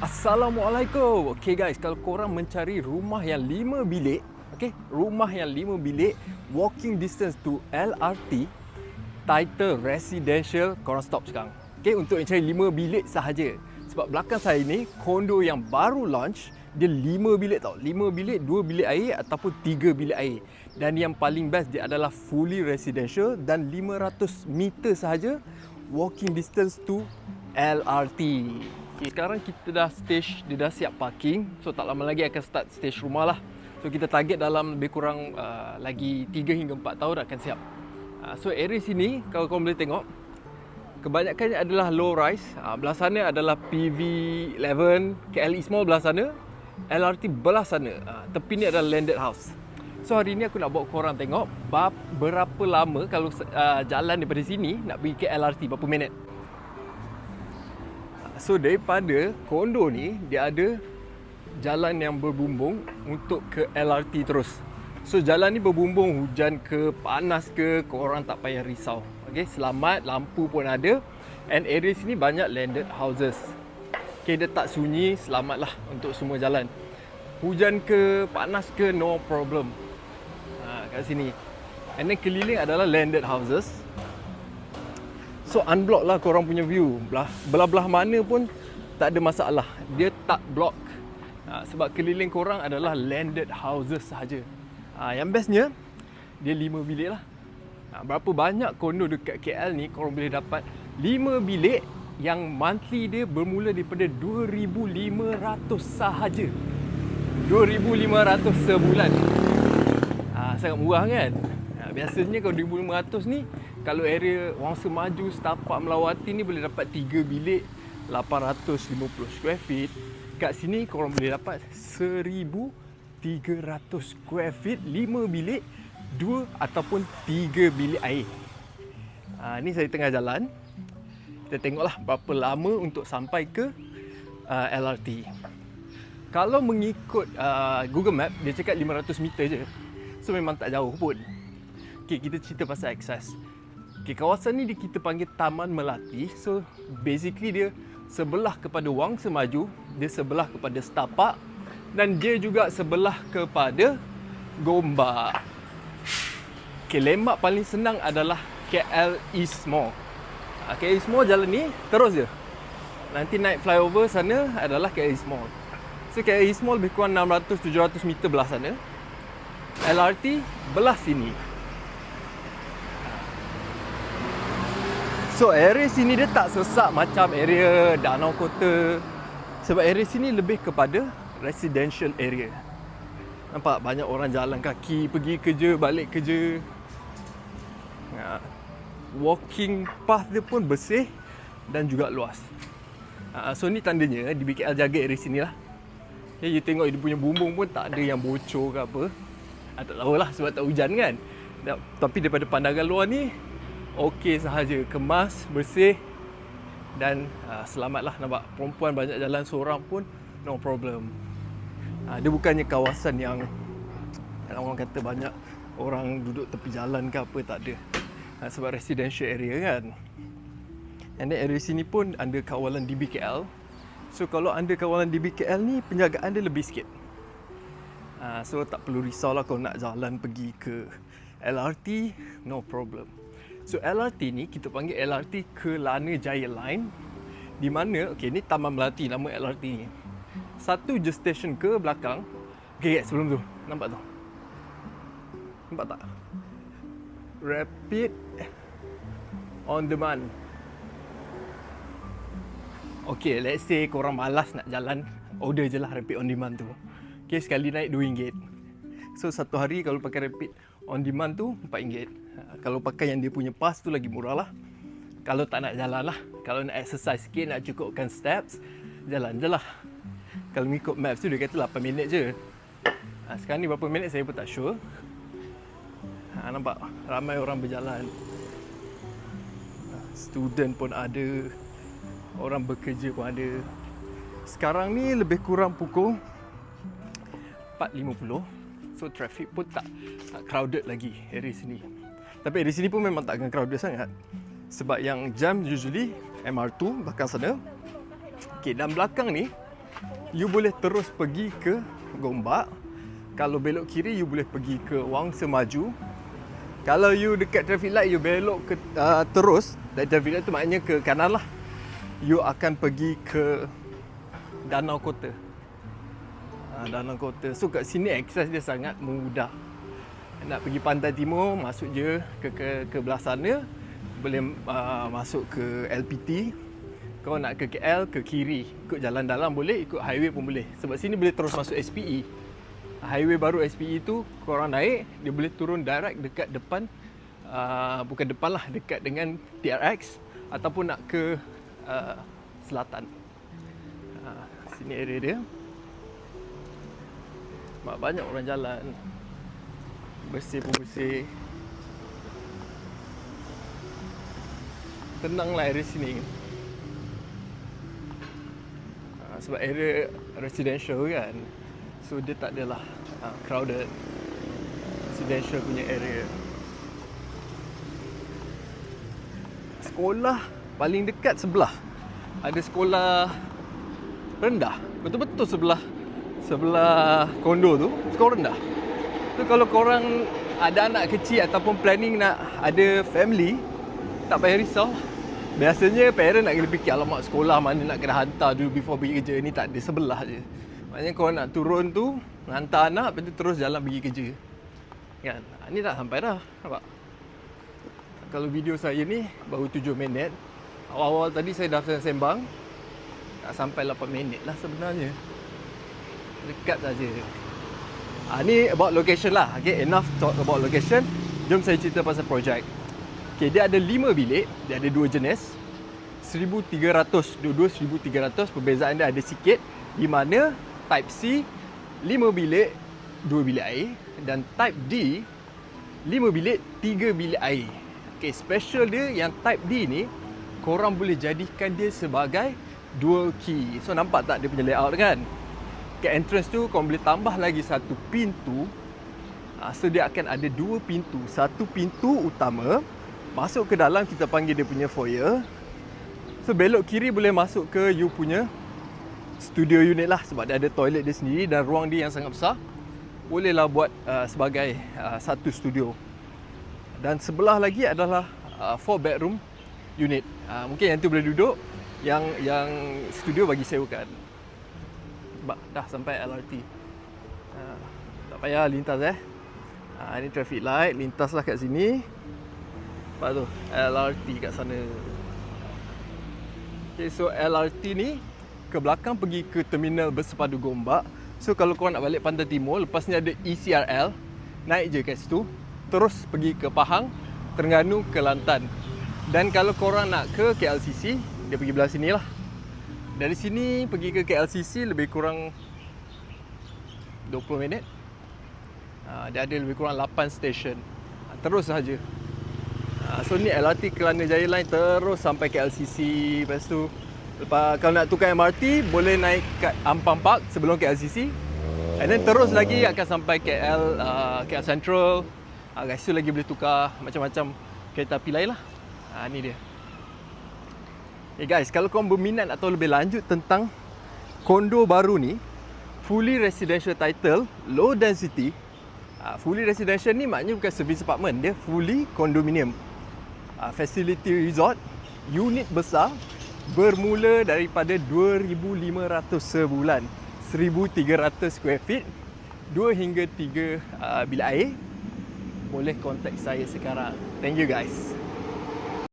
Assalamualaikum. Okay guys, kalau korang mencari rumah yang 5 bilik, rumah yang 5 bilik walking distance to LRT, title residential, korang stop sekarang. Untuk mencari 5 bilik sahaja. Sebab belakang saya ni kondo yang baru launch, dia 5 bilik tau. 5 bilik, 2 bilik air ataupun 3 bilik air. Dan yang paling best, dia adalah fully residential dan 500 meter sahaja walking distance to LRT. Okay, sekarang kita dah stage, dia dah siap parking. So tak lama lagi akan start stage rumah lah. So kita target dalam lebih kurang lagi 3 hingga 4 tahun akan siap. So area sini kalau korang boleh tengok, kebanyakannya adalah low rise. Belah sana adalah PV11, KL East Mall belah sana, LRT belah sana. Tepi ni adalah landed house. So hari ni aku nak bawa korang tengok berapa lama kalau jalan daripada sini nak pergi ke LRT, berapa minit. So daripada kondo ni, dia ada jalan yang berbumbung untuk ke LRT terus. So jalan ni berbumbung, hujan ke, panas ke, korang tak payah risau. Okay, selamat, lampu pun ada. And area sini banyak landed houses. Okay, dia tak sunyi, selamat lah untuk semua jalan. Hujan ke, panas ke, no problem. Kat sini. And then keliling adalah landed houses. So unblock lah korang punya view. Belah-belah mana pun tak ada masalah. Dia tak block. Sebab keliling korang adalah landed houses sahaja. Yang bestnya, dia 5 bilik lah. Berapa banyak kondo dekat KL ni korang boleh dapat 5 bilik yang monthly dia bermula daripada 2,500 sahaja. 2,500 sebulan. Sangat murah kan? Biasanya kalau 2,500 ni, kalau area Wangsa Maju, Setapak, Melawati ni boleh dapat 3 bilik 850 square feet. Kat sini korang boleh dapat 1,300 square feet, 5 bilik, 2 ataupun 3 bilik air. Ni saya tengah jalan. Kita tengoklah berapa lama untuk sampai ke LRT. Kalau mengikut Google Map, dia cakap 500 meter je. So memang tak jauh pun. Okay, kita cerita pasal akses. Okay, kawasan ni kita panggil Taman Melati. So basically dia sebelah kepada Wangsa Maju, dia sebelah kepada Setapak dan dia juga sebelah kepada Gombak. Okay, landmark paling senang adalah KL East Mall. KL East Mall jalan ni terus je. Nanti naik flyover sana adalah KL East Mall. So KL East Mall lebih kurang 600-700 meter belah sana. LRT belah sini. So area sini dia tak sesak macam area Danau Kota. Sebab area sini lebih kepada residential area. Nampak banyak orang jalan kaki pergi kerja, balik kerja. Walking path dia pun bersih dan juga luas. So ni tandanya di BKL jaga area sini lah. You tengok dia punya bumbung pun tak ada yang bocor ke apa. Tak tahulah sebab tak hujan kan. Tapi daripada pandangan luar ni okey sahaja, kemas, bersih dan selamatlah. Nampak perempuan banyak jalan seorang pun no problem. Dia bukannya kawasan yang orang kata banyak orang duduk tepi jalan ke apa, tak ada. Sebab residential area kan. And then area sini pun under kawalan DBKL. So kalau under kawalan DBKL ni, penjagaan dia lebih sikit. So tak perlu risaulah kalau nak jalan pergi ke LRT, no problem. So LRT ni kita panggil LRT Kelana Jaya Line, di mana ni Taman Melati nama LRT ni. Satu je stesen ke belakang. Sebelum tu nampak tu. Nampak tak? Rapid on demand. Let's say korang malas nak jalan, order je lah rapid on demand tu. Sekali naik RM2. So satu hari kalau pakai rapid on demand tu RM4. Kalau pakai yang dia punya pass tu lagi murah lah. Kalau tak nak jalan lah, kalau nak exercise sikit, nak cukupkan steps, jalan je lah. Kalau mengikut maps tu dia kata 8 minit je. Sekarang ni berapa minit saya pun tak sure. Nampak ramai orang berjalan. Student pun ada, orang bekerja pun ada. Sekarang ni lebih kurang pukul 4.50. So traffic pun tak crowded lagi area sini. Tapi area sini pun memang tak akan crowded sangat. Sebab yang jam usually MR2 belakang sana. Dan belakang ni you boleh terus pergi ke Gombak. Kalau belok kiri, you boleh pergi ke Wangsa Maju. Kalau you dekat traffic light, you belok ke terus dari traffic light tu maknanya ke kanan lah. You akan pergi ke Danau Kota. Danau Kota. So kat sini akses dia sangat mudah. Nak pergi pantai timur, masuk je ke belah sana. Boleh masuk ke LPT. Kalau nak ke KL, ke kiri. Ikut jalan dalam boleh, ikut highway pun boleh. Sebab sini boleh terus masuk SPE. Highway baru SPE tu, korang naik, dia boleh turun direct dekat depan. Bukan depan lah, dekat dengan TRX. Ataupun nak ke selatan. Sini area dia. Banyak orang jalan. Bersih pun bersih. Tenang lah area sini. Sebab area residential kan. So dia tak adalah crowded. Residential punya area. Sekolah paling dekat sebelah. Ada sekolah rendah. Betul-betul sebelah kondo tu, sekolah rendah. So kalau korang ada anak kecil ataupun planning nak ada family, tak payah risau. Biasanya parent nak kena fikir alamak sekolah mana nak kena hantar dulu before pergi kerja. Ni tak ada, sebelah je. Maknanya korang nak turun tu, hantar anak, lepas tu terus jalan pergi kerja. Kan? Ni dah sampai dah. Nampak? Kalau video saya ni baru 7 minit. Awal-awal tadi saya dah sembang. Tak sampai 8 minit lah sebenarnya. Dekat saja. Ni about location lah. Okay, enough talk about location. Jom saya cerita pasal projek. Okay, dia ada 5 bilik. Dia ada 2 jenis. 1,300. Dua-dua 1,300. Perbezaan dia ada sikit. Di mana Type C 5 bilik 2 bilik air. Dan Type D 5 bilik 3 bilik air. Okay, special dia yang Type D ni, korang boleh jadikan dia sebagai dual key. So nampak tak dia punya layout kan? Kat entrance tu korang boleh tambah lagi satu pintu. So dia akan ada 2 pintu. Satu pintu utama, masuk ke dalam kita panggil dia punya foyer. So belok kiri boleh masuk ke you punya studio unit lah. Sebab dia ada toilet dia sendiri dan ruang dia yang sangat besar. Bolehlah buat sebagai satu studio. Dan sebelah lagi adalah 4 bedroom unit. Mungkin yang tu boleh duduk. Yang studio bagi sewakan. Dah sampai LRT. Tak payah lintas Ini traffic light. Lintaslah kat sini. Lepas tu LRT kat sana. Okay, so LRT ni ke belakang pergi ke terminal Bersepadu Gombak. So kalau korang nak balik Pantai Timur, lepas ni ada ECRL. Naik je kat situ. Terus pergi ke Pahang, Terengganu, Kelantan. Dan kalau korang nak ke KLCC, dia pergi belah sini lah. Dari sini pergi ke KLCC lebih kurang 20 minit. Dia ada lebih kurang 8 stesen. Terus saja. So ni LRT Kelana Jaya Line terus sampai KLCC. Lepas tu kalau nak tukar MRT, boleh naik kat Ampang Park sebelum KLCC. And then terus lagi akan sampai KL Central. Kat situ lagi boleh tukar macam-macam kereta api lain lah. Ni dia. Okay guys, kalau korang berminat atau lebih lanjut tentang kondo baru ni, fully residential title, low density. Fully residential ni maknanya bukan service apartment, dia fully condominium. Facility resort, unit besar, bermula daripada 2,500 sebulan, 1,300 square feet, 2 hingga 3 bilik air. Boleh kontak saya sekarang. Thank you guys.